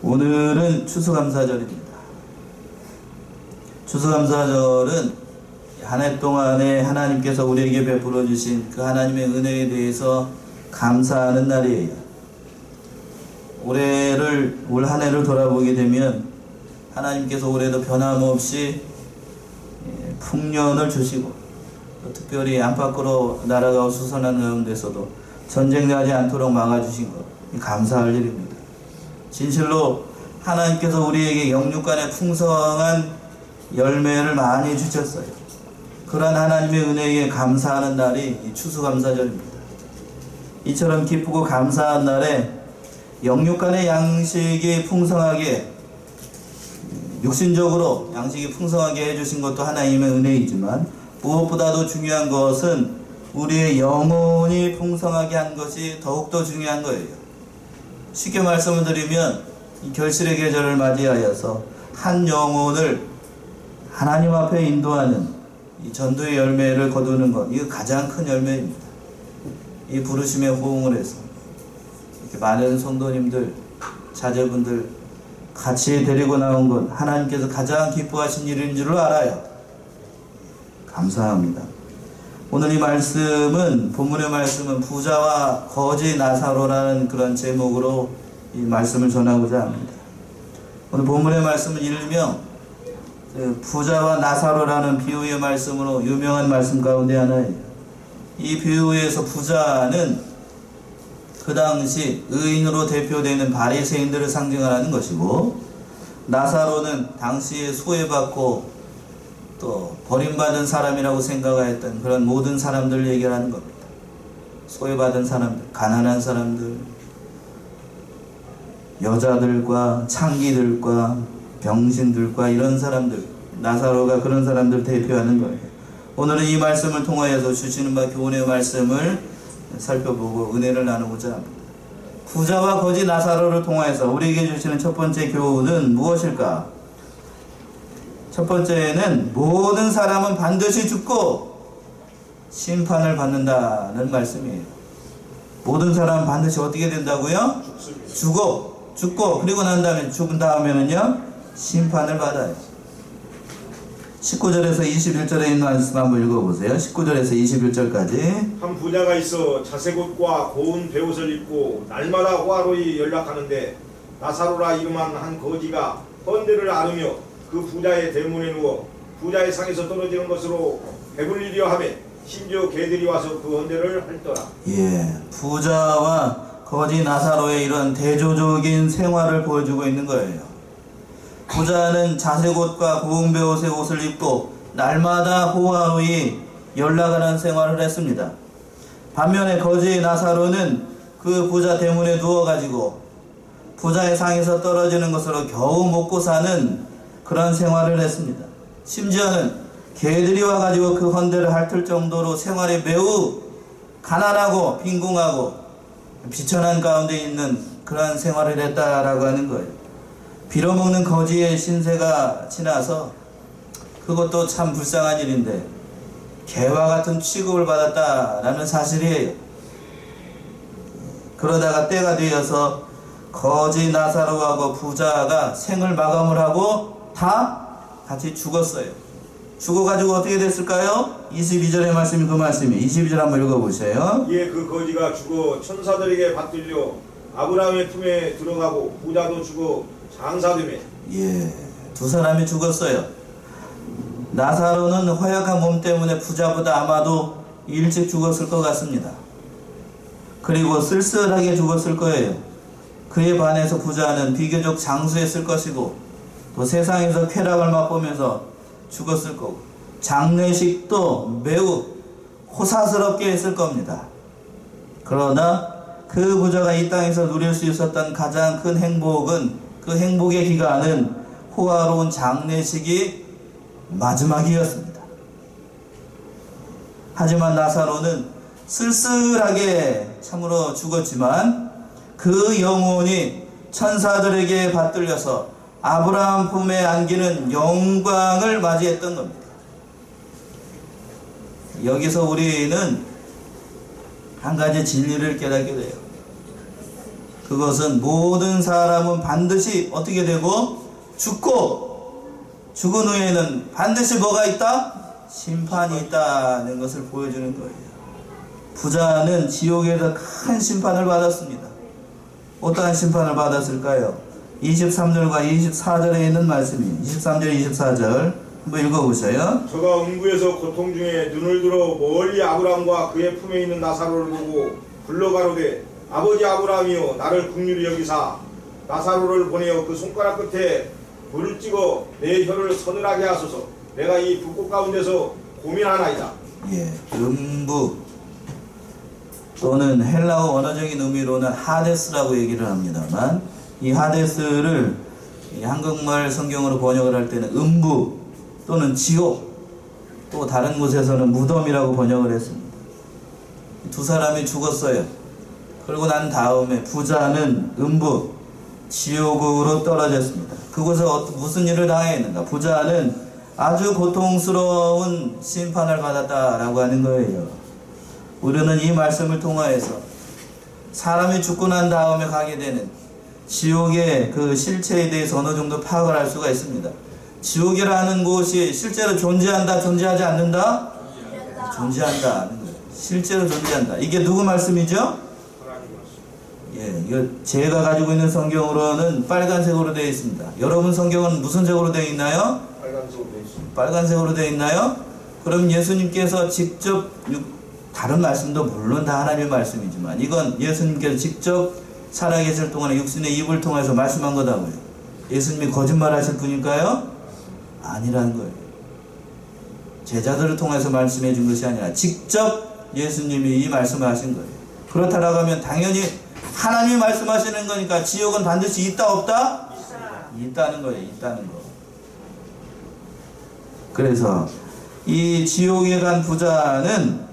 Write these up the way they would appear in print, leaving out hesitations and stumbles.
오늘은 추수감사절입니다. 추수감사절은 한 해 동안에 하나님께서 우리에게 베풀어 주신 그 하나님의 은혜에 대해서 감사하는 날이에요. 올 한 해를 돌아보게 되면 하나님께서 올해도 변함없이 풍년을 주시고, 또 특별히 안팎으로 날아가고 수선한 가운데서도 전쟁 나지 않도록 막아주신 것, 감사할 일입니다. 진실로 하나님께서 우리에게 영육간에 풍성한 열매를 많이 주셨어요. 그러한 하나님의 은혜에 감사하는 날이 추수감사절입니다. 이처럼 기쁘고 감사한 날에 영육간의 양식이 풍성하게, 육신적으로 양식이 풍성하게 해주신 것도 하나님의 은혜이지만, 무엇보다도 중요한 것은 우리의 영혼이 풍성하게 한 것이 더욱더 중요한 거예요. 쉽게 말씀을 드리면 이 결실의 계절을 맞이하여서 한 영혼을 하나님 앞에 인도하는 이 전도의 열매를 거두는 것, 이거 가장 큰 열매입니다. 이 부르심에 호응을 해서 이렇게 많은 성도님들, 자제분들 같이 데리고 나온 것, 하나님께서 가장 기뻐하신 일인 줄 알아요. 감사합니다. 오늘 이 말씀은, 본문의 말씀은 부자와 거지 나사로라는 그런 제목으로 이 말씀을 전하고자 합니다. 오늘 본문의 말씀은 일명 부자와 나사로라는 비유의 말씀으로 유명한 말씀 가운데 하나예요. 이 비유에서 부자는 그 당시 의인으로 대표되는 바리새인들을 상징하는 것이고, 나사로는 당시에 소외받고 또 버림받은 사람이라고 생각하였던 그런 모든 사람들을 얘기하는 겁니다. 소외받은 사람들, 가난한 사람들, 여자들과 창기들과 병신들과 이런 사람들, 나사로가 그런 사람들을 대표하는 거예요. 오늘은 이 말씀을 통하여서 주시는 바 교훈의 말씀을 살펴보고 은혜를 나누고자 합니다. 부자와 거지 나사로를 통하여서 우리에게 주시는 첫 번째 교훈은 무엇일까? 첫 번째는 모든 사람은 반드시 죽고 심판을 받는다는 말씀이에요. 모든 사람은 반드시 어떻게 된다고요? 죽고 그리고 난 다음에 죽은 다음에는요 심판을 받아요. 19절에서 21절에 있는 말씀 한번 읽어보세요. 19절에서 21절까지. 한 부자가 있어 자색옷과 고운 베옷을 입고 날마다 호화로이 연락하는데, 나사로라 이름한 한 거지가 헌대를 앓으며 그 부자의 대문에 누워 부자의 상에서 떨어지는 것으로 배불리려 하며 심지어 개들이 와서 그 헌대를 핥더라. 부자와 거지 나사로의 이런 대조적인 생활을 보여주고 있는 거예요. 부자는 자색옷과 고운 베옷의 옷을 입고 날마다 호화로이 연락하는 생활을 했습니다. 반면에 거지 나사로는 그 부자 대문에 누워가지고 부자의 상에서 떨어지는 것으로 겨우 먹고 사는 그런 생활을 했습니다. 심지어는 개들이 와가지고 그 헌대를 핥을 정도로 생활이 매우 가난하고 빈궁하고 비천한 가운데 있는 그런 생활을 했다라고 하는 거예요. 빌어먹는 거지의 신세가 지나서 그것도 참 불쌍한 일인데 개와 같은 취급을 받았다라는 사실이에요. 그러다가 때가 되어서 거지 나사로하고 부자가 생을 마감을 하고 다 같이 죽었어요. 죽어가지고 어떻게 됐을까요? 22절의 말씀이 그 말씀이에요. 22절 한번 읽어보세요. 이에 그 거지가 죽어 천사들에게 받들려 아브라함의 품에 들어가고, 부자도 죽어 장사되매. 두 사람이 죽었어요. 나사로는 허약한 몸 때문에 부자보다 아마도 일찍 죽었을 것 같습니다. 그리고 쓸쓸하게 죽었을 거예요. 그에 반해서 부자는 비교적 장수했을 것이고, 또 세상에서 쾌락을 맛보면서 죽었을 거고, 장례식도 매우 호사스럽게 했을 겁니다. 그러나 그 부자가 이 땅에서 누릴 수 있었던 가장 큰 행복은, 그 행복의 기간은 호화로운 장례식이 마지막이었습니다. 하지만 나사로는 쓸쓸하게 참으로 죽었지만 그 영혼이 천사들에게 받들려서 아브라함 품에 안기는 영광을 맞이했던 겁니다. 여기서 우리는 한 가지 진리를 깨닫게 돼요. 그것은 모든 사람은 반드시 어떻게 되고 죽고 죽은 후에는 반드시 뭐가 있다? 심판이 있다는 것을 보여주는 거예요. 부자는 지옥에서 큰 심판을 받았습니다. 어떠한 심판을 받았을까요? 23절과 24절에 있는 말씀이에요. 23절 24절 한번 읽어보세요. 저가 음부에서 고통 중에 눈을 들어 멀리 아브라함과 그의 품에 있는 나사로를 보고 불러가로되 아버지 아브라함이여 나를 긍휼히 여기사 나사로를 보내어 그 손가락 끝에 불을 찍어 내 혀를 서늘하게 하소서. 내가 이 불꽃 가운데서 고민하나이다. 예, 음부 또는 헬라어 언어적인 의미로는 하데스라고 얘기를 합니다만, 이 하데스를 한국말 성경으로 번역을 할 때는 음부 또는 지옥, 또 다른 곳에서는 무덤이라고 번역을 했습니다. 두 사람이 죽었어요. 그러고 난 다음에 부자는 음부, 지옥으로 떨어졌습니다. 그곳에서 무슨 일을 당했는가? 부자는 아주 고통스러운 심판을 받았다라고 하는 거예요. 우리는 이 말씀을 통하여서 사람이 죽고 난 다음에 가게 되는 지옥의 그 실체에 대해서 어느 정도 파악을 할 수가 있습니다. 지옥이라는 곳이 실제로 존재한다, 존재하지 않는다? 존재한다 하는 거예요. 실제로 존재한다. 이게 누구 말씀이죠? 예, 이거 제가 가지고 있는 성경으로는 빨간색으로 되어 있습니다. 여러분 성경은 무슨 색으로 되어 있나요? 빨간색으로 되어 있습니다. 빨간색으로 되어 있나요? 그럼 예수님께서 직접, 다른 말씀도 물론 다 하나님의 말씀이지만 이건 예수님께서 직접 살아계실 동안에 육신의 입을 통해서 말씀한 거다고요. 예수님이 거짓말하실 분일까요? 아니라는 거예요. 제자들을 통해서 말씀해 준 것이 아니라 직접 예수님이 이 말씀을 하신 거예요. 그렇다라고 하면 당연히 하나님이 말씀하시는 거니까 지옥은 반드시 있다 없다? 있다는 거예요. 있다는 거. 그래서 이 지옥에 간 부자는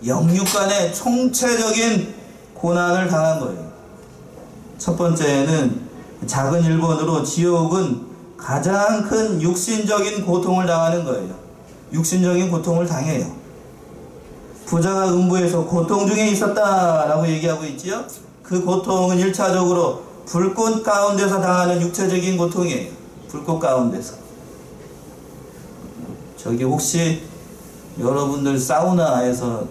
영육간의 총체적인 고난을 당한 거예요. 첫 번째는 작은 일본으로 지옥은 가장 큰 육신적인 고통을 당하는 거예요. 육신적인 고통을 당해요. 부자가 음부에서 고통 중에 있었다라고 얘기하고 있지요. 그 고통은 1차적으로 불꽃 가운데서 당하는 육체적인 고통이에요. 불꽃 가운데서. 저기 혹시 여러분들 사우나에서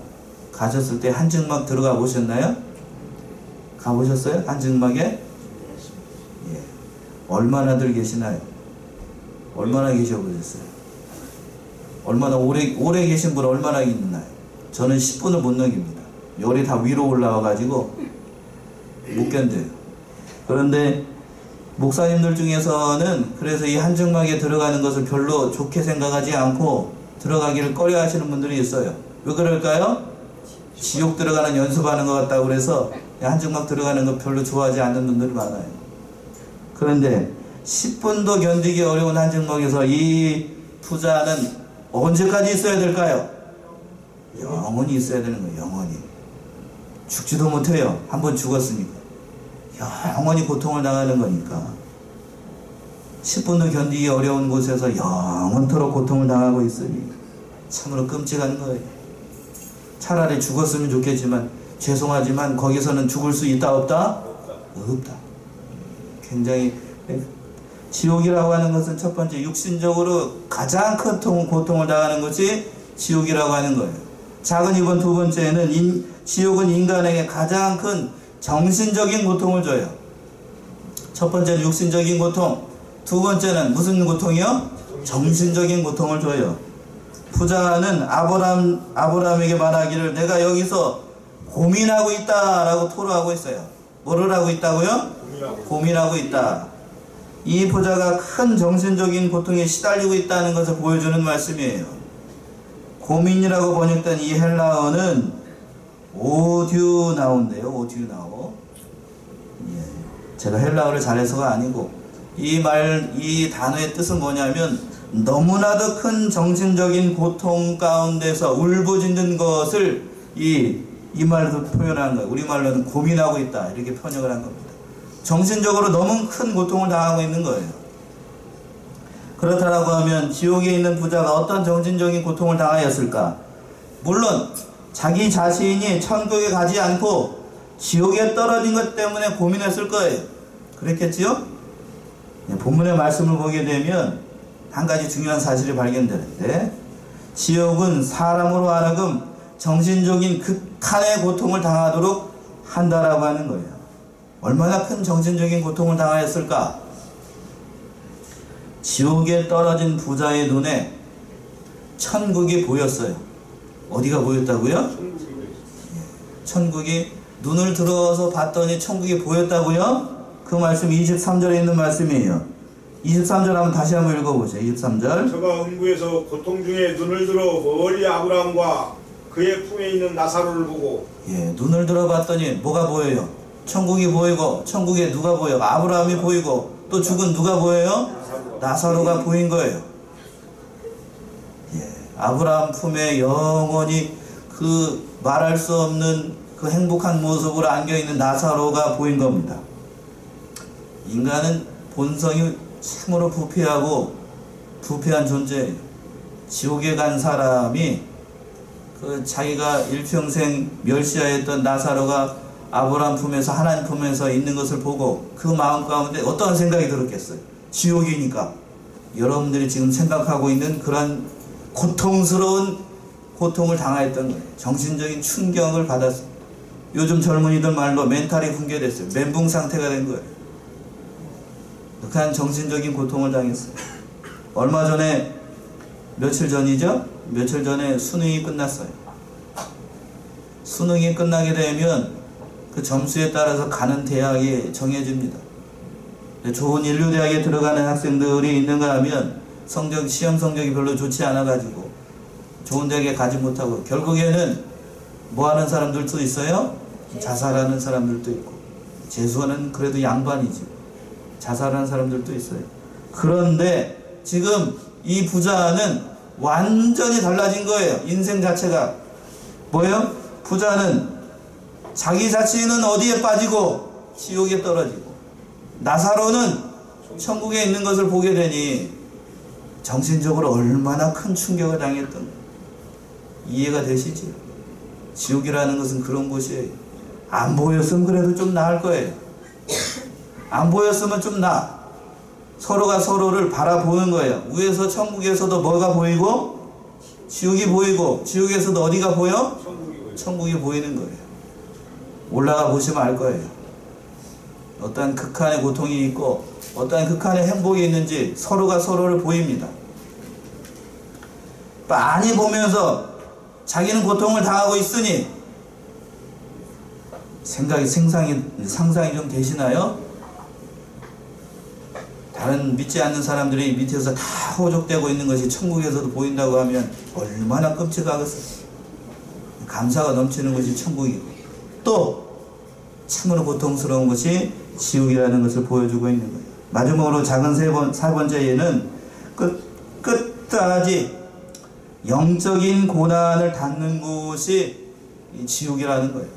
가셨을 때 한증막 들어가 보셨나요? 가보셨어요? 한증막에? 예. 얼마나들 계시나요? 얼마나 계셔보셨어요? 얼마나 오래 계신 분 얼마나 있나요? 저는 10분을 못 넘깁니다. 열이 다 위로 올라와가지고 못 견뎌요. 그런데 목사님들 중에서는 그래서 이 한증막에 들어가는 것을 별로 좋게 생각하지 않고 들어가기를 꺼려 하시는 분들이 있어요. 왜 그럴까요? 지옥 들어가는 연습하는 것 같다고 그래서 한증막 들어가는 거 별로 좋아하지 않는 분들이 많아요. 그런데 10분도 견디기 어려운 한증막에서 이 부자는 언제까지 있어야 될까요? 영원히 있어야 되는 거예요. 영원히. 죽지도 못해요. 한번 죽었으니까. 영원히 고통을 당하는 거니까. 10분도 견디기 어려운 곳에서 영원토록 고통을 당하고 있으니 참으로 끔찍한 거예요. 차라리 죽었으면 좋겠지만 죄송하지만 거기서는 죽을 수 있다 없다? 없다. 굉장히 지옥이라고 하는 것은 첫 번째 육신적으로 가장 큰 고통을 당하는 것이 지옥이라고 하는 거예요. 작은 이번 두 번째는 지옥은 인간에게 가장 큰 정신적인 고통을 줘요. 첫 번째는 육신적인 고통, 두 번째는 무슨 고통이요? 정신적인 고통을 줘요. 부자는 아브라함에게 말하기를 내가 여기서 고민하고 있다라고 토로하고 있어요. 뭐를 하고 있다고요? 고민하고 있다. 이 부자가 큰 정신적인 고통에 시달리고 있다는 것을 보여주는 말씀이에요. 고민이라고 번역된 이 헬라어는 오듀나오인데요. 오듀나오. 예. 제가 헬라어를 잘해서가 아니고 이 단어의 뜻은 뭐냐면 너무나도 큰 정신적인 고통 가운데서 울부짖는 것을 이 말로 표현한 거예요. 우리말로는 고민하고 있다 이렇게 번역을 한 겁니다. 정신적으로 너무 큰 고통을 당하고 있는 거예요. 그렇다라고 하면 지옥에 있는 부자가 어떤 정신적인 고통을 당하였을까? 물론 자기 자신이 천국에 가지 않고 지옥에 떨어진 것 때문에 고민했을 거예요. 그랬겠지요? 본문의 말씀을 보게 되면 한 가지 중요한 사실이 발견되는데, 지옥은 사람으로 하여금 정신적인 극한의 고통을 당하도록 한다라고 하는 거예요. 얼마나 큰 정신적인 고통을 당하였을까? 지옥에 떨어진 부자의 눈에 천국이 보였어요. 어디가 보였다고요? 천국이 눈을 들어서 봤더니 천국이 보였다고요? 그 말씀 23절에 있는 말씀이에요. 23절 한번 다시 한번 읽어보세요. 23절. 저가 음부에서 고통 중에 눈을 들어 멀리 아브라함과 그의 품에 있는 나사로를 보고, 눈을 들어봤더니 뭐가 보여요? 천국이 보이고, 천국에 누가 보여? 아브라함이 보이고, 또 죽은 누가 보여요? 나사로가 보인 거예요. 아브라함 품에 영원히 그 말할 수 없는 그 행복한 모습으로 안겨있는 나사로가 보인 겁니다. 인간은 본성이 참으로 부패하고 부패한 존재예요. 지옥에 간 사람이 그 자기가 일평생 멸시하였던 나사로가 아브라함 품에서 하나님 품에서 있는 것을 보고 그 마음 가운데 어떠한 생각이 들었겠어요? 지옥이니까. 여러분들이 지금 생각하고 있는 그런 고통스러운 고통을 당하였던 거예요. 정신적인 충격을 받았어요. 요즘 젊은이들 말로 멘탈이 붕괴됐어요. 멘붕 상태가 된 거예요. 극한 정신적인 고통을 당했어요. 얼마 전에, 며칠 전이죠? 며칠 전에 수능이 끝났어요. 수능이 끝나게 되면 그 점수에 따라서 가는 대학이 정해집니다. 좋은 인류대학에 들어가는 학생들이 있는가 하면 시험 성적이 별로 좋지 않아가지고 좋은 대학에 가지 못하고 결국에는 뭐 하는 사람들도 있어요? 자살하는 사람들도 있고, 재수하는 그래도 양반이지. 자살하는 사람들도 있어요. 그런데 지금 이 부자는 완전히 달라진 거예요. 인생 자체가. 뭐예요? 부자는 자기 자신은 어디에 빠지고 지옥에 떨어지고, 나사로는 천국에 있는 것을 보게 되니 정신적으로 얼마나 큰 충격을 당했던, 이해가 되시죠? 지옥이라는 것은 그런 곳이에요. 안 보였으면 그래도 좀 나을 거예요. 안 보였으면 좀 나아. 서로가 서로를 바라보는 거예요. 위에서 천국에서도 뭐가 보이고 지옥이 보이고, 지옥에서도 어디가 보여? 천국이 보이는 거예요. 올라가 보시면 알 거예요. 어떠한 극한의 고통이 있고 어떠한 극한의 행복이 있는지 서로가 서로를 보입니다. 많이 보면서 자기는 고통을 당하고 있으니 상상이 좀 되시나요? 다른 믿지 않는 사람들이 밑에서 다 호족되고 있는 것이 천국에서도 보인다고 하면 얼마나 끔찍하겠어요. 감사가 넘치는 것이 천국이고, 또 참으로 고통스러운 것이 지옥이라는 것을 보여주고 있는 거예요. 마지막으로 작은 세 번째 예는 끝까지 영적인 고난을 받는 곳이 지옥이라는 거예요.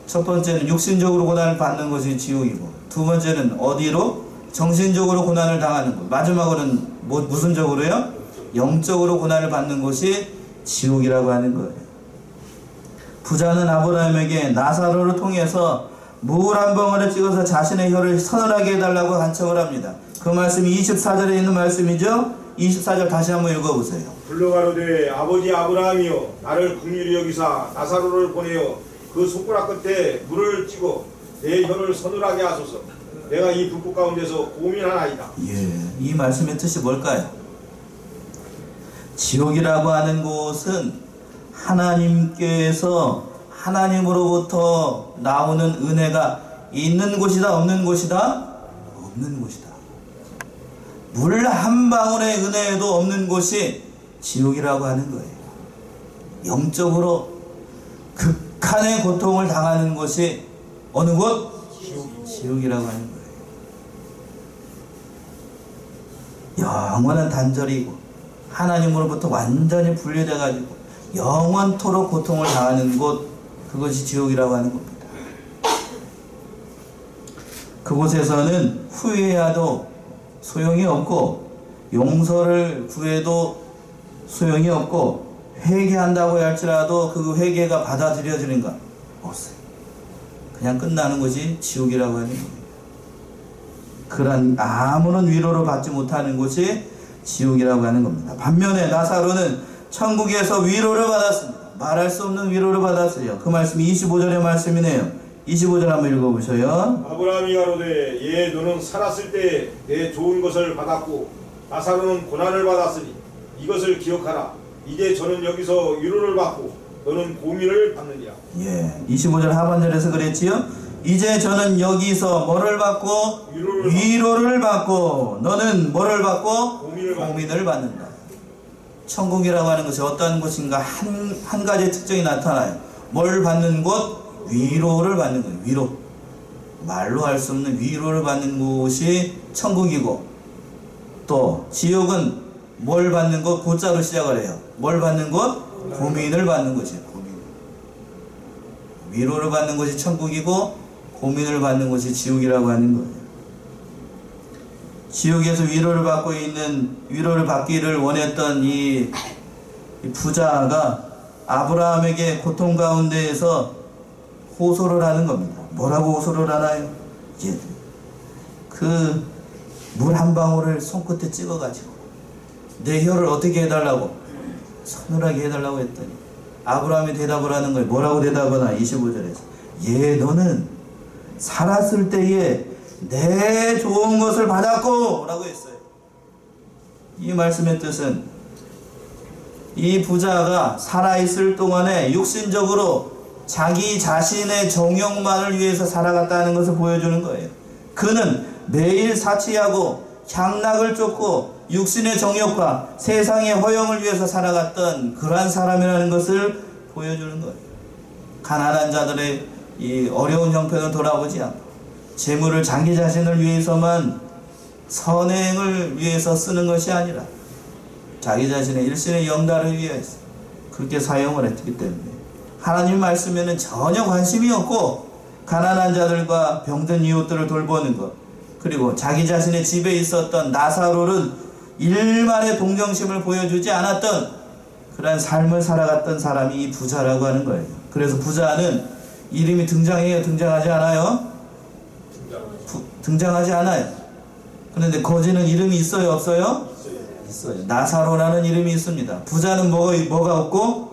첫 번째는 육신적으로 고난을 받는 것이 지옥이고, 두 번째는 어디로? 정신적으로 고난을 당하는 것. 마지막으로는 무슨 적으로요? 영적으로 고난을 받는 것이 지옥이라고 하는 거예요. 부자는 아브라함에게 나사로를 통해서 물 한 벙어리 찍어서 자신의 혀를 서늘하게 해달라고 간청을 합니다. 그 말씀이 24절에 있는 말씀이죠. 24절 다시 한번 읽어보세요. 불러가로되 아버지 아브라함이여, 나를 긍휼히 여기사 나사로를 보내어 그 손가락 끝에 물을 찍어 내 혀를 서늘하게 하소서. 내가 이 불꽃 가운데서 고민하나이다. 이 말씀의 뜻이 뭘까요? 지옥이라고 하는 곳은 하나님으로부터 나오는 은혜가 있는 곳이다, 없는 곳이다? 없는 곳이다. 물 한 방울의 은혜도 없는 곳이 지옥이라고 하는 거예요. 영적으로 극한의 고통을 당하는 곳이 어느 곳? 지옥이라고 하는 거예요. 영원한 단절이고 하나님으로부터 완전히 분리돼가지고 영원토록 고통을 당하는 곳, 그것이 지옥이라고 하는 겁니다. 그곳에서는 후회해도 소용이 없고, 용서를 구해도 소용이 없고, 회개한다고 할지라도 그 회개가 받아들여지는가? 없어요. 그냥 끝나는 것이 지옥이라고 하는 거예요. 그런 아무런 위로를 받지 못하는 곳이 지옥이라고 하는 겁니다. 반면에 나사로는 천국에서 위로를 받았습니다. 말할 수 없는 위로를 받았어요. 그 말씀이 25절의 말씀이네요. 25절 한번 읽어보셔요. 아브라함이 가로되 예 너는 살았을 때 내 좋은 것을 받았고 나사로는 고난을 받았으니 이것을 기억하라. 이제 저는 여기서 위로를 받고 너는 고민을 받느니라. 예, 25절 하반절에서 그랬지요. 이제 저는 여기서 뭐를 받고 위로를 받고 너는 뭐를 받고 고민을 받는다. 천국이라고 하는 것이 어떤 곳인가 한 가지 특징이 나타나요. 뭘 받는 곳? 위로를 받는 거예요. 위로. 말로 할 수 없는 위로를 받는 곳이 천국이고, 또 지옥은 뭘 받는 곳? 고자로 시작을 해요. 뭘 받는 곳? 고민을 받는 것이에요. 고민. 위로를 받는 것이 천국이고 고민을 받는 것이 지옥이라고 하는 거예요. 지옥에서 위로를 받기를 원했던 이 부자가 아브라함에게 고통 가운데에서 호소를 하는 겁니다. 뭐라고 호소를 하나요? 그 물 한 방울을 손끝에 찍어가지고 내 혀를 어떻게 해달라고? 서늘하게 해달라고 했더니 아브라함이 대답을 하는 거예요. 뭐라고 대답을 하나? 25절에서 예 너는 살았을 때에 내 좋은 것을 받았고 라고 했어요. 이 말씀의 뜻은 이 부자가 살아있을 동안에 육신적으로 자기 자신의 정욕만을 위해서 살아갔다는 것을 보여주는 거예요. 그는 매일 사치하고 향락을 쫓고 육신의 정욕과 세상의 허영을 위해서 살아갔던 그러한 사람이라는 것을 보여주는 거예요. 가난한 자들의 이 어려운 형편을 돌아보지 않고 재물을 자기 자신을 위해서만 선행을 위해서 쓰는 것이 아니라 자기 자신의 일신의 영달을 위해서 그렇게 사용을 했기 때문에 하나님 말씀에는 전혀 관심이 없고 가난한 자들과 병든 이웃들을 돌보는 것, 그리고 자기 자신의 집에 있었던 나사로는 일말의 동정심을 보여주지 않았던 그러한 삶을 살아갔던 사람이 이 부자라고 하는 거예요. 그래서 부자는 이름이 등장해요? 등장하지 않아요? 등장하지 않아요. 그런데 거지는 이름이 있어요? 없어요? 있어요. 나사로라는 이름이 있습니다. 부자는 뭐가 없고?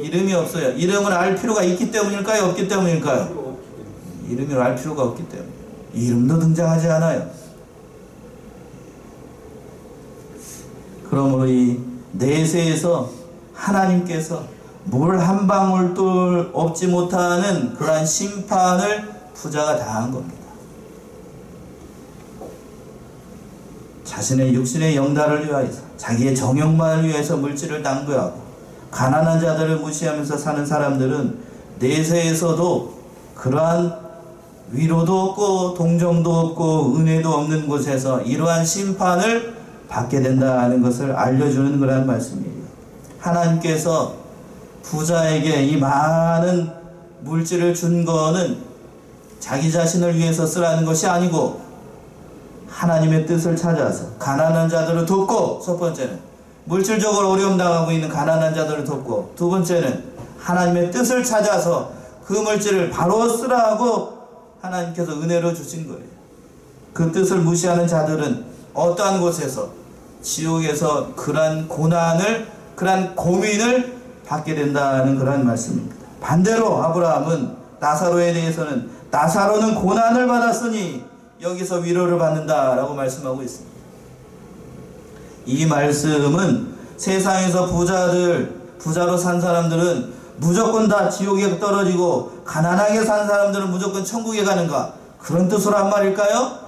이름이 없어요. 이름을 알 필요가 있기 때문일까요? 없기 때문일까요? 이름을 알 필요가 없기 때문에. 이름도 등장하지 않아요. 그러므로 이 내세에서 하나님께서 물 한 방울도 없지 못하는 그러한 심판을 부자가 당한 겁니다. 자신의 육신의 영달을 위하여서 자기의 정욕만을 위해서 물질을 낭비하고 가난한 자들을 무시하면서 사는 사람들은 내세에서도 그러한 위로도 없고 동정도 없고 은혜도 없는 곳에서 이러한 심판을 받게 된다는 것을 알려주는 그러한 말씀이에요. 하나님께서 부자에게 이 많은 물질을 준 거는 자기 자신을 위해서 쓰라는 것이 아니고 하나님의 뜻을 찾아서 가난한 자들을 돕고, 첫 번째는 물질적으로 어려움 당하고 있는 가난한 자들을 돕고, 두 번째는 하나님의 뜻을 찾아서 그 물질을 바로 쓰라고 하나님께서 은혜로 주신 거예요. 그 뜻을 무시하는 자들은 어떠한 곳에서 지옥에서 그러한 고난을, 그러한 고민을 받게 된다는 그러한 말씀입니다. 반대로 아브라함은 나사로에 대해서는 나사로는 고난을 받았으니 여기서 위로를 받는다라고 말씀하고 있습니다. 이 말씀은 세상에서 부자로 산 사람들은 무조건 다 지옥에 떨어지고 가난하게 산 사람들은 무조건 천국에 가는가, 그런 뜻으로 한 말일까요?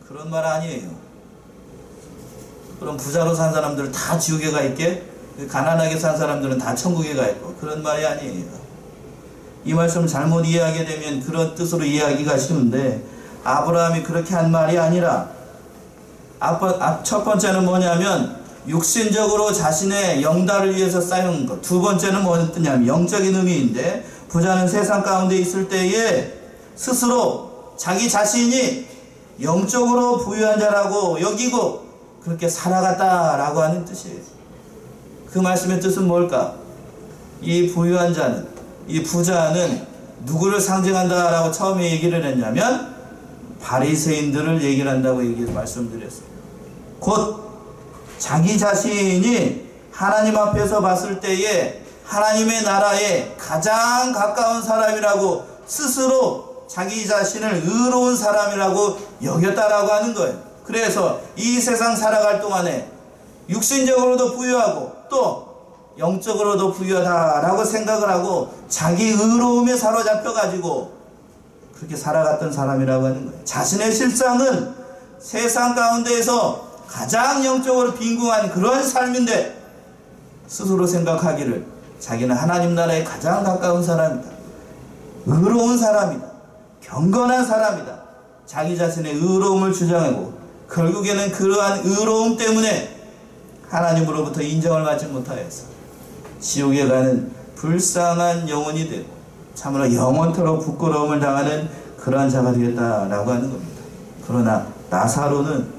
그런 말 아니에요. 그럼 부자로 산 사람들은 다 지옥에 가 있게, 가난하게 산 사람들은 다 천국에 가 있고, 그런 말이 아니에요. 이 말씀을 잘못 이해하게 되면 그런 뜻으로 이해하기가 쉬운데, 아브라함이 그렇게 한 말이 아니라 첫 번째는 뭐냐면 육신적으로 자신의 영달을 위해서 쌓여온 것, 두 번째는 뭐였냐면 영적인 의미인데, 부자는 세상 가운데 있을 때에 스스로 자기 자신이 영적으로 부유한 자라고 여기고 그렇게 살아갔다라고 하는 뜻이에요. 그 말씀의 뜻은 뭘까? 이 부유한 자는, 이 부자는 누구를 상징한다라고 처음에 얘기를 했냐면 바리새인들을 얘기를 한다고 말씀드렸어요. 곧 자기 자신이 하나님 앞에서 봤을 때에 하나님의 나라에 가장 가까운 사람이라고 스스로 자기 자신을 의로운 사람이라고 여겼다라고 하는 거예요. 그래서 이 세상 살아갈 동안에 육신적으로도 부유하고 또 영적으로도 부유하다라고 생각을 하고 자기 의로움에 사로잡혀가지고 그렇게 살아갔던 사람이라고 하는 거예요. 자신의 실상은 세상 가운데에서 가장 영적으로 빈궁한 그런 삶인데 스스로 생각하기를 자기는 하나님 나라에 가장 가까운 사람이다. 의로운 사람이다. 경건한 사람이다. 자기 자신의 의로움을 주장하고 결국에는 그러한 의로움 때문에 하나님으로부터 인정을 받지 못하여서 지옥에 가는 불쌍한 영혼이 되고 참으로 영원토록 부끄러움을 당하는 그러한 자가 되었다라고 하는 겁니다. 그러나 나사로는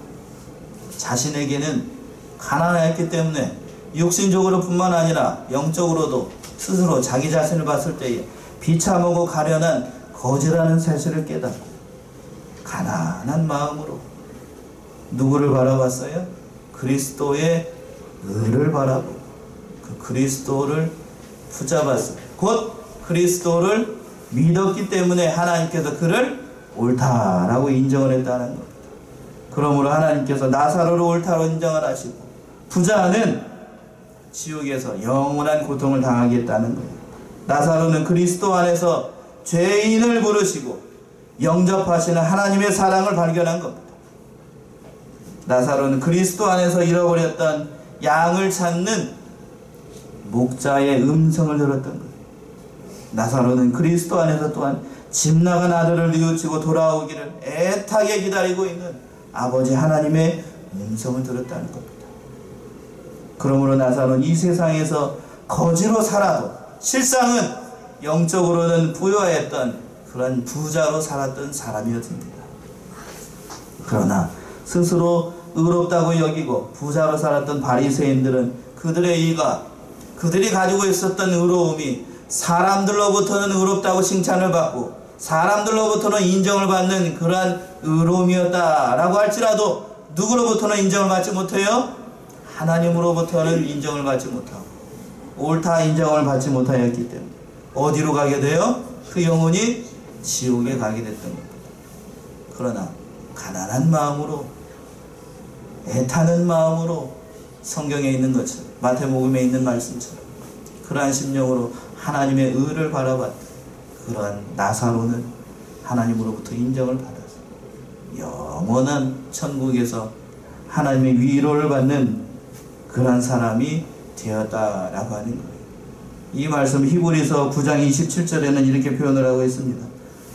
자신에게는 가난했기 때문에 육신적으로 뿐만 아니라 영적으로도 스스로 자기 자신을 봤을 때에 비참하고 가련한 거지라는 사실을 깨닫고 가난한 마음으로 누구를 바라봤어요? 그리스도의 의를 바라보고 그 그리스도를 붙잡았어요. 곧 그리스도를 믿었기 때문에 하나님께서 그를 옳다라고 인정을 했다는 겁니다. 그러므로 하나님께서 나사로를 옳다로 인정을 하시고 부자는 지옥에서 영원한 고통을 당하겠다는 거예요. 나사로는 그리스도 안에서 죄인을 부르시고 영접하시는 하나님의 사랑을 발견한 겁니다. 나사로는 그리스도 안에서 잃어버렸던 양을 찾는 목자의 음성을 들었던 거예요. 나사로는 그리스도 안에서 또한 집 나간 아들을 뉘우치고 돌아오기를 애타게 기다리고 있는 아버지 하나님의 음성을 들었다는 겁니다. 그러므로 나사로는 이 세상에서 거지로 살아도 실상은 영적으로는 부유했던 그런 부자로 살았던 사람이었습니다. 그러나 스스로 의롭다고 여기고 부자로 살았던 바리새인들은 그들의 의가 그들이 가지고 있었던 의로움이 사람들로부터는 의롭다고 칭찬을 받고 사람들로부터는 인정을 받는 그러한 의로움이었다라고 할지라도 누구로부터는 인정을 받지 못해요? 하나님으로부터는 인정을 받지 못하고 옳다 인정을 받지 못하였기 때문에 어디로 가게 돼요? 그 영혼이 지옥에 가게 됐던 겁니다. 그러나 가난한 마음으로 애타는 마음으로 성경에 있는 것처럼 마태복음에 있는 말씀처럼 그러한 심령으로 하나님의 의를 바라봤던 그러한 나사로는 하나님으로부터 인정을 받아서 영원한 천국에서 하나님의 위로를 받는 그러한 사람이 되었다라고 하는 거예요. 이 말씀 히브리서 9장 27절에는 이렇게 표현을 하고 있습니다.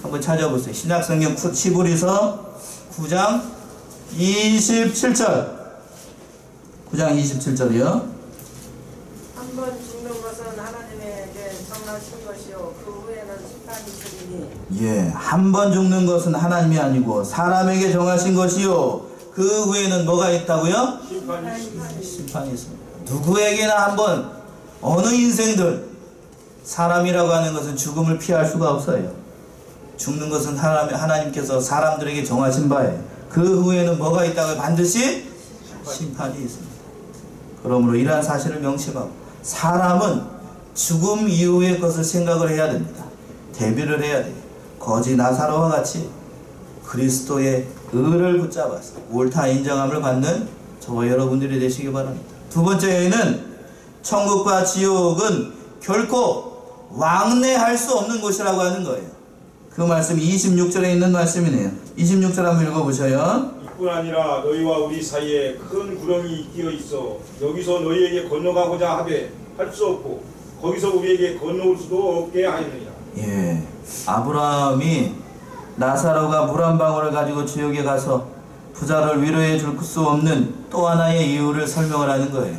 한번 찾아보세요. 신약성경 히브리서 9장 27절 9장 27절이요. 한 번 죽는 것은 하나님에게 정하신 것이요 그 후에는 심판이 있으리니. 예, 한 번 죽는 것은 하나님이 아니고 사람에게 정하신 것이요 그 후에는 뭐가 있다고요? 심판이 있습니다. 누구에게나 한번 어느 인생들 사람이라고 하는 것은 죽음을 피할 수가 없어요. 죽는 것은 하나님께서 사람들에게 정하신 바예요. 그 후에는 뭐가 있다고요? 반드시 심판이 있습니다. 그러므로 이러한 사실을 명심하고 사람은 죽음 이후의 것을 생각을 해야 됩니다. 대비를 해야 돼요. 거지 나사로와 같이 그리스도의 의를 붙잡아서 옳다 인정함을 받는 저와 여러분들이 되시기 바랍니다. 두 번째는 천국과 지옥은 결코 왕래할 수 없는 곳이라고 하는 거예요. 그 말씀이 26절에 있는 말씀이네요. 26절 한번 읽어보셔요. 이뿐 아니라 너희와 우리 사이에 큰 구렁이 끼어 있어 여기서 너희에게 건너가고자 하되 할 수 없고 거기서 우리에게 건너올 수도 없게 하였느니라. 예, 아브라함이 나사로가 물 한 방울을 가지고 지옥에 가서 부자를 위로해 줄 수 없는 또 하나의 이유를 설명을 하는 거예요.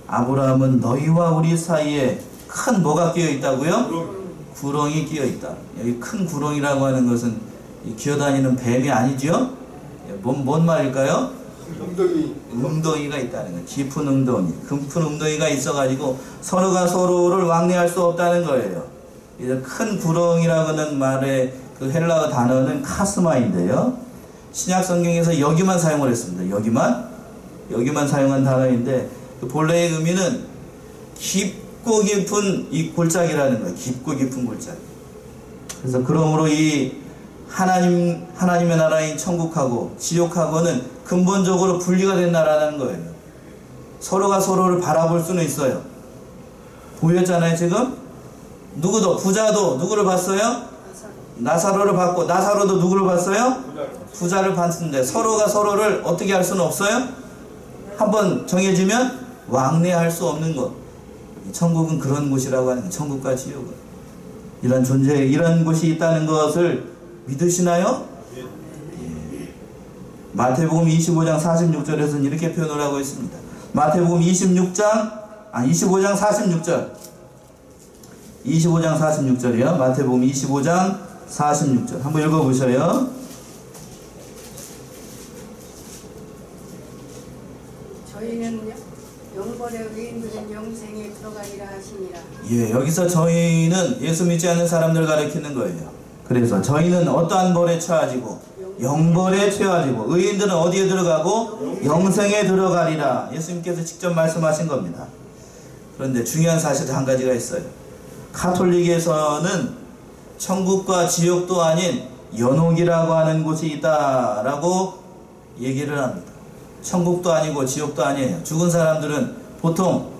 아브라함은 너희와 우리 사이에 큰 뭐가 끼어 있다고요? 구렁이 끼어 있다. 여기 큰 구렁이라고 하는 것은 기어다니는 뱀이 아니죠? 뭔 말일까요? 웅덩이가 있다는 거예요. 깊은 웅덩이, 깊은 웅덩이가 있어가지고 서로가 서로를 왕래할 수 없다는 거예요. 이제 큰 구렁이라고는 말의 그 헬라어 단어는 카스마인데요. 신약 성경에서 여기만 사용을 했습니다. 여기만 사용한 단어인데 그 본래의 의미는 깊고 깊은 이 골짜기라는 거예요. 깊고 깊은 골짜기. 그래서 그러므로 이 하나님의 나라인 천국하고 지옥하고는 근본적으로 분리가 된 나라라는 거예요. 서로가 서로를 바라볼 수는 있어요. 보였잖아요, 지금? 누구도, 부자도 누구를 봤어요? 나사로를 봤고, 나사로도 누구를 봤어요? 부자를 봤는데 서로가 서로를 어떻게 할 수는 없어요? 한번 정해지면 왕래할 수 없는 것. 천국은 그런 곳이라고 하는 거예요. 천국과 지옥은. 이런 존재, 이런 곳이 있다는 것을 믿으시나요? 예. 마태복음 25장 46절에서는 이렇게 표현을 하고 있습니다. 마태복음 25장 46절. 25장 46절이요. 마태복음 25장 46절. 한번 읽어보셔요. 저희는 영벌의 의인들은 영생에 들어가리라 하시니라. 예, 여기서 저희는 예수 믿지 않는 사람들 가리키는 거예요. 그래서 저희는 어떠한 벌에 처하지고 영벌에 처하지고 의인들은 어디에 들어가고 영생에 들어가리라. 예수님께서 직접 말씀하신 겁니다. 그런데 중요한 사실 한 가지가 있어요. 가톨릭에서는 천국과 지옥도 아닌 연옥이라고 하는 곳이 있다라고 얘기를 합니다. 천국도 아니고 지옥도 아니에요. 죽은 사람들은 보통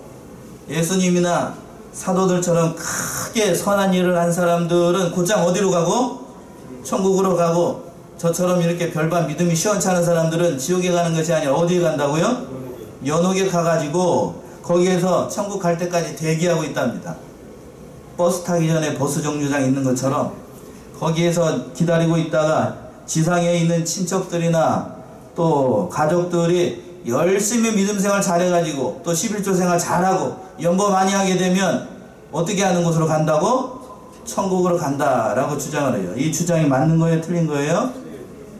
예수님이나 사도들처럼 크게 선한 일을 한 사람들은 곧장 어디로 가고? 천국으로 가고, 저처럼 이렇게 별반 믿음이 시원찮은 사람들은 지옥에 가는 것이 아니라 어디에 간다고요? 연옥에 가가지고 거기에서 천국 갈 때까지 대기하고 있답니다. 버스 타기 전에 버스 정류장 있는 것처럼 거기에서 기다리고 있다가 지상에 있는 친척들이나 또 가족들이 열심히 믿음 생활 잘해가지고 또 11조 생활 잘하고 연보 많이 하게 되면 어떻게 하는 곳으로 간다고? 천국으로 간다라고 주장을 해요. 이 주장이 맞는 거예요? 틀린 거예요?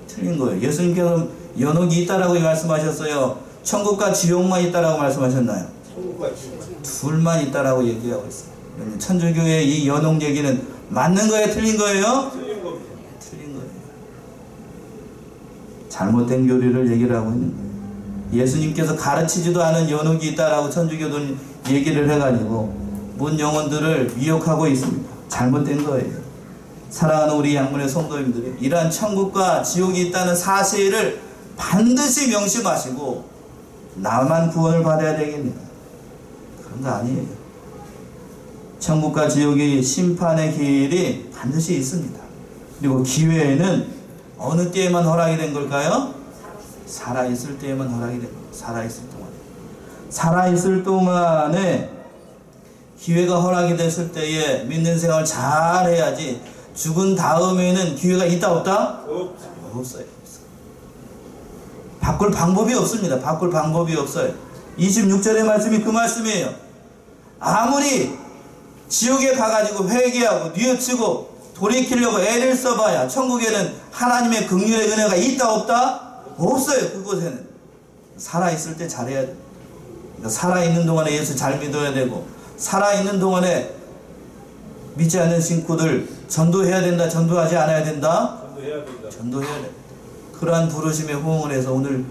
틀린 거예요. 예수님께서 연옥이 있다라고 말씀하셨어요? 천국과 지옥만 있다라고 말씀하셨나요? 천국과 지옥. 둘만 있다라고 얘기하고 있어요. 천주교의 이 연옥 얘기는 맞는 거예요? 틀린 거예요? 틀린 겁니다. 틀린 거예요. 잘못된 교리를 얘기를 하고 있는 거예요. 예수님께서 가르치지도 않은 연옥이 있다라고 천주교들은 얘기를 해가지고 문 영혼들을 미혹하고 있습니다. 잘못된 거예요. 사랑하는 우리 양문의 성도님들이 이러한 천국과 지옥이 있다는 사실을 반드시 명심하시고 나만 구원을 받아야 되겠느냐, 그런 거 아니에요. 천국과 지옥의 심판의 길이 반드시 있습니다. 그리고 기회에는 어느 때에만 허락이 된 걸까요? 살아있을 때에만 허락이 된 거예요. 살아있을 동안에 기회가 허락이 됐을 때에 믿는 생활 잘 해야지. 죽은 다음에는 기회가 있다 없다? 없어요. 바꿀 방법이 없습니다. 바꿀 방법이 없어요. 26절의 말씀이 그 말씀이에요. 아무리 지옥에 가가지고 회개하고 뉘우치고 돌이키려고 애를 써봐야 천국에는 하나님의 긍휼의 은혜가 있다 없다? 없어요. 그곳에는. 살아있을 때 잘해야 돼요. 그러니까 살아있는 동안에 예수 잘 믿어야 되고, 살아있는 동안에 믿지 않는 신구들 전도해야 된다, 전도하지 않아야 된다? 전도해야 된다. 전도해야 된다. 그러한 부르심에 호응을 해서 오늘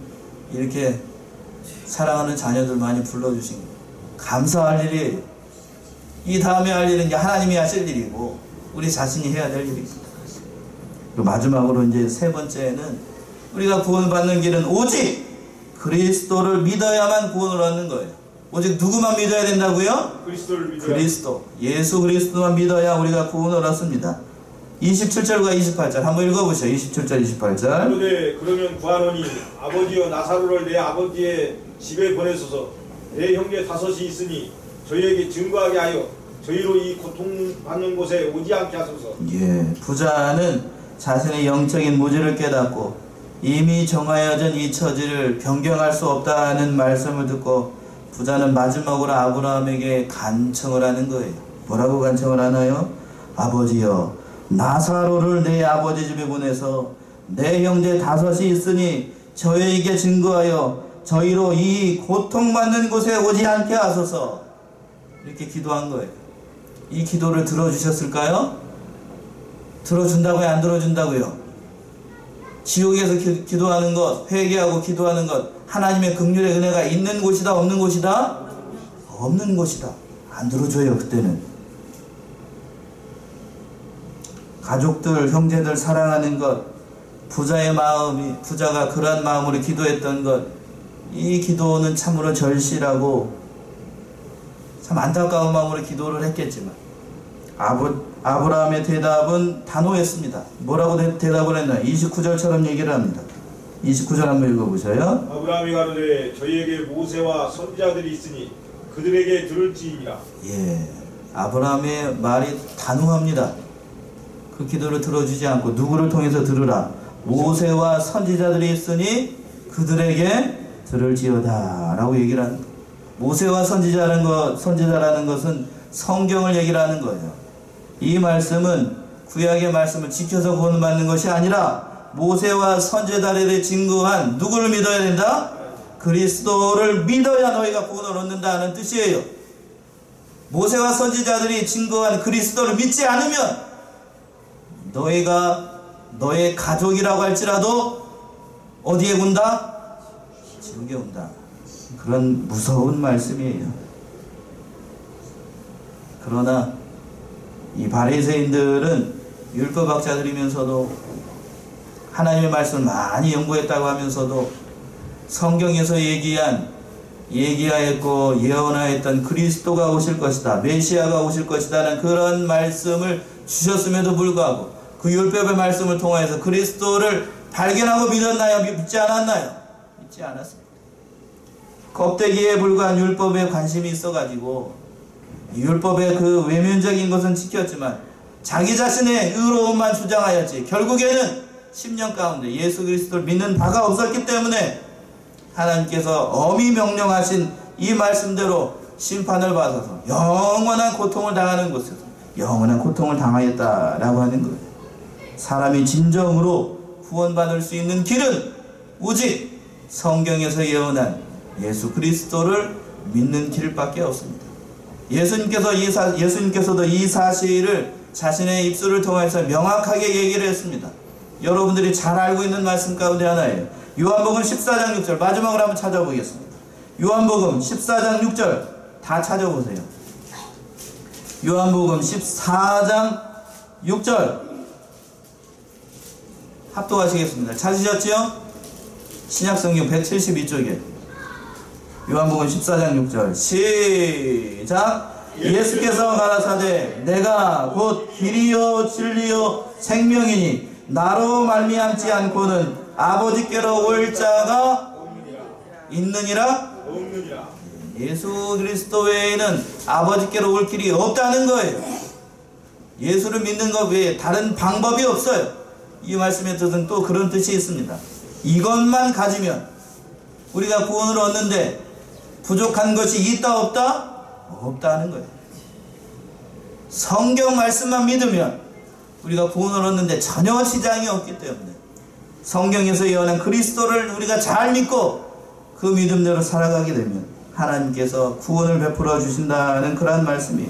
이렇게 사랑하는 자녀들 많이 불러주신 거예요. 감사할 일이에요. 이 다음에 할 일은 이제 하나님이 하실 일이고 우리 자신이 해야 될 일입니다. 그리고 마지막으로 이제 세 번째는 우리가 구원받는 길은 오직 그리스도를 믿어야만 구원을 얻는 거예요. 오직 누구만 믿어야 된다고요? 그리스도를 믿어야. 그리스도, 예수 그리스도만 믿어야 우리가 구원을 얻습니다. 27절과 28절 한번 읽어보세요. 27절 28절. 그러면 구하노니 아버지여 나사로를 내 아버지의 집에 보내소서. 내 형제 다섯이 있으니 저희에게 증거하게 하여 저희로 이 고통받는 곳에 오지 않게 하소서. 예, 부자는 자신의 영적인 무지를 깨닫고 이미 정하여진 이 처지를 변경할 수 없다는 말씀을 듣고 부자는 마지막으로 아브라함에게 간청을 하는 거예요. 뭐라고 간청을 하나요? 아버지여 나사로를 내 아버지 집에 보내서 내 형제 다섯이 있으니 저희에게 증거하여 저희로 이 고통받는 곳에 오지 않게 하소서. 이렇게 기도한 거예요. 이 기도를 들어주셨을까요? 들어준다고요? 안 들어준다고요? 지옥에서 기도하는 것, 회개하고 기도하는 것, 하나님의 긍휼의 은혜가 있는 곳이다, 없는 곳이다? 없는 곳이다. 안 들어줘요, 그때는. 가족들, 형제들 사랑하는 것, 부자의 마음이, 부자가 그러한 마음으로 기도했던 것, 이 기도는 참으로 절실하고 참 안타까운 마음으로 기도를 했겠지만 아브라함의 대답은 단호했습니다. 뭐라고 대답을 했나? 29절처럼 얘기를 합니다. 29절 한번 읽어보셔요. 아브라함이 가로되 저희에게 모세와 선지자들이 있으니 그들에게 들을지니라. 예, 아브라함의 말이 단호합니다. 그 기도를 들어주지 않고 누구를 통해서 들으라? 모세와 선지자들이 있으니 그들에게 들을지어다 라고 얘기를 하는 거예요. 모세와 선지자라는 것은 성경을 얘기를 하는 거예요. 이 말씀은 구약의 말씀을 지켜서 구원받는 것이 아니라 모세와 선지자들이 증거한 누구를 믿어야 된다? 그리스도를 믿어야 너희가 구원을 얻는다는 뜻이에요. 모세와 선지자들이 증거한 그리스도를 믿지 않으면 너희가 너의 가족이라고 할지라도 어디에 온다? 지옥에 온다. 그런 무서운 말씀이에요. 그러나 이 바리새인들은 율법학자들이면서도 하나님의 말씀을 많이 연구했다고 하면서도 성경에서 얘기하였고 예언하였던 그리스도가 오실 것이다, 메시아가 오실 것이다는 그런 말씀을 주셨음에도 불구하고 그 율법의 말씀을 통하여서 그리스도를 발견하고 믿었나요? 믿지 않았나요? 믿지 않았습니다. 껍데기에 불과한 율법에 관심이 있어가지고 율법의 그 외면적인 것은 지켰지만 자기 자신의 의로움만 주장하였지 결국에는 10년 가운데 예수 그리스도를 믿는 바가 없었기 때문에 하나님께서 엄히 명령하신 이 말씀대로 심판을 받아서 영원한 고통을 당하는 곳에서 영원한 고통을 당하였다라고 하는 거예요. 사람이 진정으로 구원받을 수 있는 길은 오직 성경에서 예언한 예수 그리스도를 믿는 길밖에 없습니다. 예수님께서도 이 사실을 자신의 입술을 통해서 명확하게 얘기를 했습니다. 여러분들이 잘 알고 있는 말씀 가운데 하나예요. 요한복음 14장 6절 마지막으로 한번 찾아보겠습니다. 요한복음 14장 6절 다 찾아보세요. 요한복음 14장 6절 합독하시겠습니다. 찾으셨지요? 신약성경 172쪽에 요한복음 14장 6절 시작. 예수께서 가라사대 내가 곧 길이요 진리요 생명이니 나로 말미암지 않고는 아버지께로 올 자가 있느니라. 예수 그리스도 외에는 아버지께로 올 길이 없다는 거예요. 예수를 믿는 것 외에 다른 방법이 없어요. 이 말씀의 뜻은 또 그런 뜻이 있습니다. 이것만 가지면 우리가 구원을 얻는데 부족한 것이 있다 없다? 없다는 거예요. 성경 말씀만 믿으면 우리가 구원을 얻는데 전혀 지장이 없기 때문에 성경에서 예언한 그리스도를 우리가 잘 믿고 그 믿음대로 살아가게 되면 하나님께서 구원을 베풀어 주신다는 그러한 말씀이에요.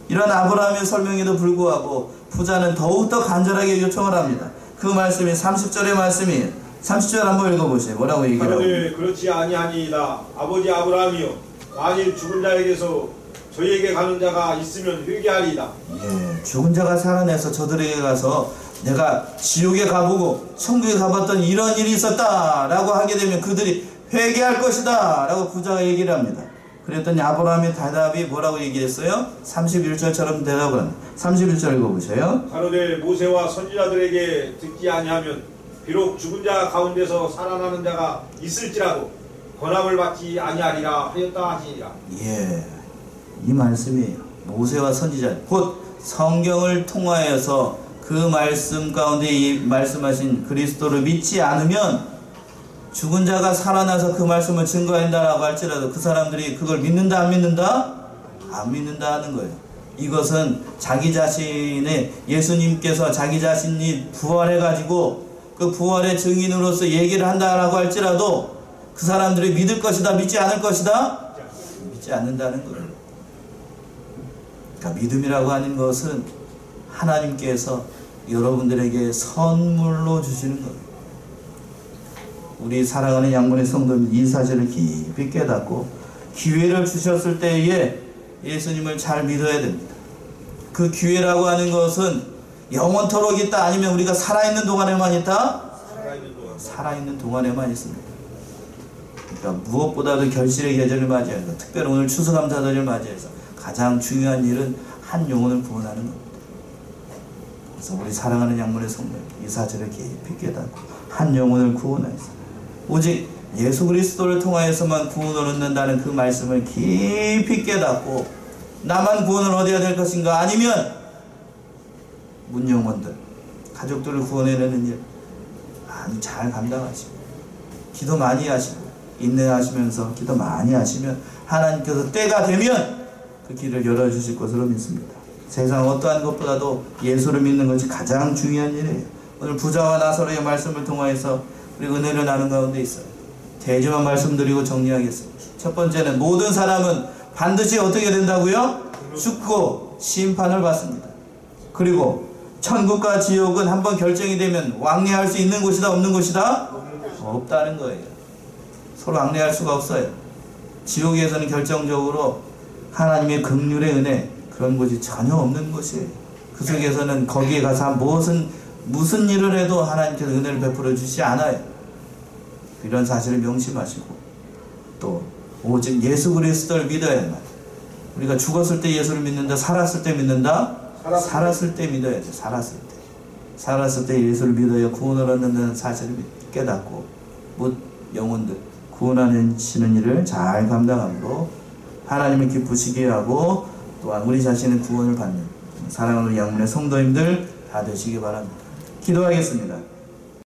이런 아브라함의 설명에도 불구하고 부자는 더욱더 간절하게 요청을 합니다. 그 말씀이 30절의 말씀이에요. 30절 한번 읽어보세요. 뭐라고 얘기하고? 그렇지 아니하니이다. 아버지 아브라함이요 만일 죽은 자에게서 저희에게 가는 자가 있으면 회개하리이다. 예, 죽은 자가 살아내서 저들에게 가서 내가 지옥에 가보고 천국에 가봤던 이런 일이 있었다라고 하게 되면 그들이 회개할 것이다 라고 부자가 얘기를 합니다. 그랬더니 아브라함의 대답이 뭐라고 얘기했어요? 31절처럼 대답을 합니다. 31절 읽어보세요. 가로되 모세와 선지자들에게 듣지 아니하면 비록 죽은 자 가운데서 살아나는 자가 있을지라도 권함을 받지 아니하리라 하였다 하시니라. 예, 이 말씀이에요. 모세와 선지자 곧 성경을 통하여서 그 말씀 가운데 이 말씀하신 그리스도를 믿지 않으면 죽은 자가 살아나서 그 말씀을 증거한다라고 할지라도 그 사람들이 그걸 믿는다 안 믿는다? 안 믿는다 하는 거예요. 이것은 자기 자신의 예수님께서 자기 자신이 부활해가지고 그 부활의 증인으로서 얘기를 한다라고 할지라도 그 사람들이 믿을 것이다 믿지 않을 것이다? 믿지 않는다는 거예요. 그러니까 믿음이라고 하는 것은 하나님께서 여러분들에게 선물로 주시는 거예요. 우리 사랑하는 양문의 성도는 이 사실을 깊이 깨닫고 기회를 주셨을 때에 예수님을 잘 믿어야 됩니다. 그 기회라고 하는 것은 영원토록 있다, 아니면 우리가 살아있는 동안에만 있다? 살아있는 동안에만 있습니다. 그러니까 무엇보다도 결실의 계절을 맞이해서, 특별히 오늘 추수감사절을 맞이해서 가장 중요한 일은 한 영혼을 구원하는 겁니다. 그래서 우리 사랑하는 양문의 성도, 이 사실을 깊이 깨닫고 한 영혼을 구원하여서 오직 예수 그리스도를 통하여서만 구원을 얻는다는 그 말씀을 깊이 깨닫고, 나만 구원을 얻어야 될 것인가, 아니면 문영원들, 가족들을 구원해내는 일 많이 잘 감당하시고 기도 많이 하시고 인내하시면서 기도 많이 하시면 하나님께서 때가 되면 그 길을 열어주실 것으로 믿습니다. 세상 어떠한 것보다도 예수를 믿는 것이 가장 중요한 일이에요. 오늘 부자와 나사로의 말씀을 통하여서 우리 은혜를 나눈 가운데 있어요. 대지만 말씀드리고 정리하겠습니다. 첫 번째는 모든 사람은 반드시 어떻게 된다고요? 죽고 심판을 받습니다. 그리고 천국과 지옥은 한번 결정이 되면 왕래할 수 있는 곳이다, 없는 곳이다? 없다는 거예요. 서로 왕래할 수가 없어요. 지옥에서는 결정적으로 하나님의 긍휼의 은혜, 그런 것이 전혀 없는 것이에요. 그 속에서는 거기에 가서 무슨 일을 해도 하나님께서 은혜를 베풀어 주시지 않아요. 이런 사실을 명심하시고, 또 오직 예수 그리스도를 믿어야만. 우리가 죽었을 때 예수를 믿는다, 살았을 때 믿는다? 살았을 때 믿어야 돼. 살았을 때 예수를 믿어야 구원을 얻는다는 사실을 깨닫고 영혼들 구원하시는 일을 잘 감당함으로 하나님을 기쁘시게 하고, 또한 우리 자신의 구원을 받는 사랑하는 양문의 성도님들 다 되시기 바랍니다. 기도하겠습니다.